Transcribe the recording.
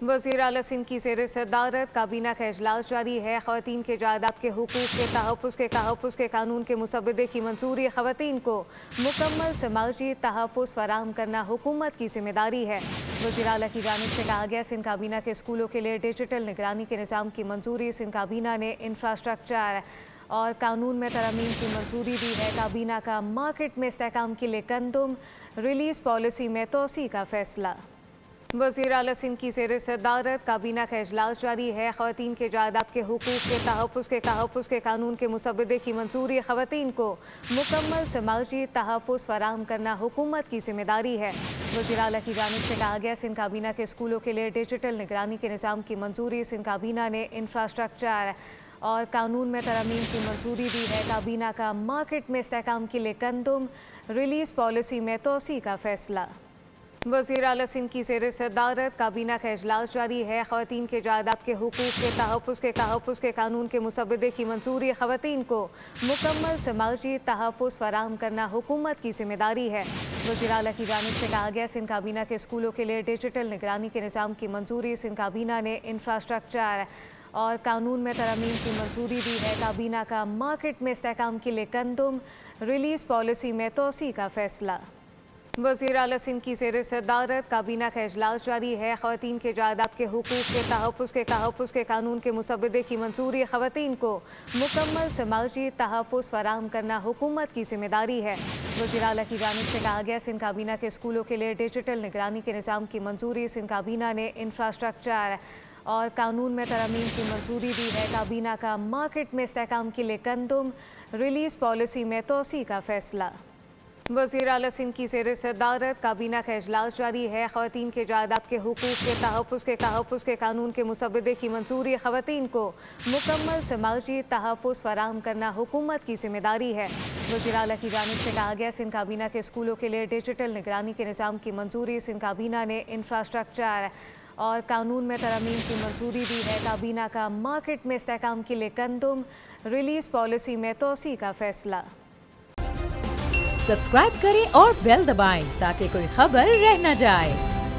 वज़ीर आला सिंध की ज़ेर सदारत काबीना का इजलास जारी है। ख़वातीन के जायदाद के हुकूक़ के तहफ़्फ़ुज़ के कानून के मुसवदे की मंजूरी ख़वातीन को मुकम्मल समाजी तहफ़्फ़ुज़ फराहम करना हुकूमत की ज़िम्मेदारी है। वज़ीर आला की जानिब से कहा गया, सिंध काबीना के स्कूलों के लिए डिजिटल निगरानी के निज़ाम की मंजूरी। सिंध काबीना ने इंफ्रास्ट्रक्चर और कानून में तरमीम की मंजूरी दी है। काबीना का मार्केट में इस्तेहकाम के लिए कंदुम रिलीज़ पॉलिसी में तोसी का फैसला। वज़ीर आला सिंध की ज़ेर सदारत काबीना का इजलास जारी है। ख़वातीन के जायदाद के हुकूक़ के तहफ़्फ़ुज़ के कानून के मुसवदे की मंजूरी। ख़वातीन को मुकम्मल समाजी तहफ़्फ़ुज़ फराहम करना हुकूमत की ज़िम्मेदारी है। वज़ीर आला की जानिब से कहा गया, सिंध काबीना के स्कूलों के लिए डिजिटल निगरानी के निज़ाम की मंजूरी। सिंध काबीना ने इंफ्रास्ट्रक्चर और कानून में तरमीम की मंजूरी दी है। काबीना का मार्केट में इस्तेहकाम के लिए कंदुम रिलीज़ पॉलिसी में तोसी का फैसला। वज़ीर आला सिंध की ज़ेर सदारत काबीना का इजलास जारी है। ख़वातीन के जायदाद के हुकूक़ के तहफ़्फ़ुज़ के कानून के मुसवदे की मंजूरी। ख़वातीन को मुकम्मल समाजी तहफ़्फ़ुज़ फराहम करना हुकूमत की ज़िम्मेदारी है। वज़ीर आला की जानिब से कहा गया, सिंध काबीना के स्कूलों के लिए डिजिटल निगरानी के निज़ाम की मंजूरी। सिंध काबीना ने इंफ्रास्ट्रक्चर और कानून में तरमीम की मंजूरी दी है। काबीना का मार्केट में इस्तेहकाम के लिए कंदुम रिलीज़ पॉलिसी में तोसी का फैसला। वज़ीर आला सिंध की ज़ेर सदारत काबीना का इजलास जारी है। ख़वातीन के जायदाद के हुकूक़ के तहफ़्फ़ुज़ के कानून के मुसवदे की मंजूरी। ख़वातीन को मुकम्मल समाजी तहफ़्फ़ुज़ फराहम करना हुकूमत की ज़िम्मेदारी है। वज़ीर आला की जानिब से कहा गया, सिंध काबीना के स्कूलों के लिए डिजिटल निगरानी के निज़ाम की मंजूरी। सिंध काबीना ने इंफ्रास्ट्रक्चर और कानून में तरमीम की मंजूरी दी है। काबीना का मार्केट में इस्तेहकाम के लिए कंदुम रिलीज़ पॉलिसी में तोसी का फैसला। वज़ीर आला सिंध की ज़ेर सदारत काबीना का इजलास जारी है। ख़वातीन के जायदाद के हुकूक़ के तहफ़्फ़ुज़ के कानून के मुसवदे की मंजूरी। ख़वातीन को मुकम्मल समाजी तहफ़्फ़ुज़ फराहम करना हुकूमत की ज़िम्मेदारी है। वज़ीर आला की जानिब से कहा गया, सिंध काबीना के स्कूलों के लिए डिजिटल निगरानी के निज़ाम की मंजूरी। सिंध काबीना ने इंफ्रास्ट्रक्चर और कानून में तरमीम की मंजूरी दी है। काबीना का मार्केट में इस्तेहकाम के लिए कंदुम रिलीज़ पॉलिसी में तोसी का फैसला। सब्सक्राइब करें और बेल दबाएं ताकि कोई खबर रह न जाए।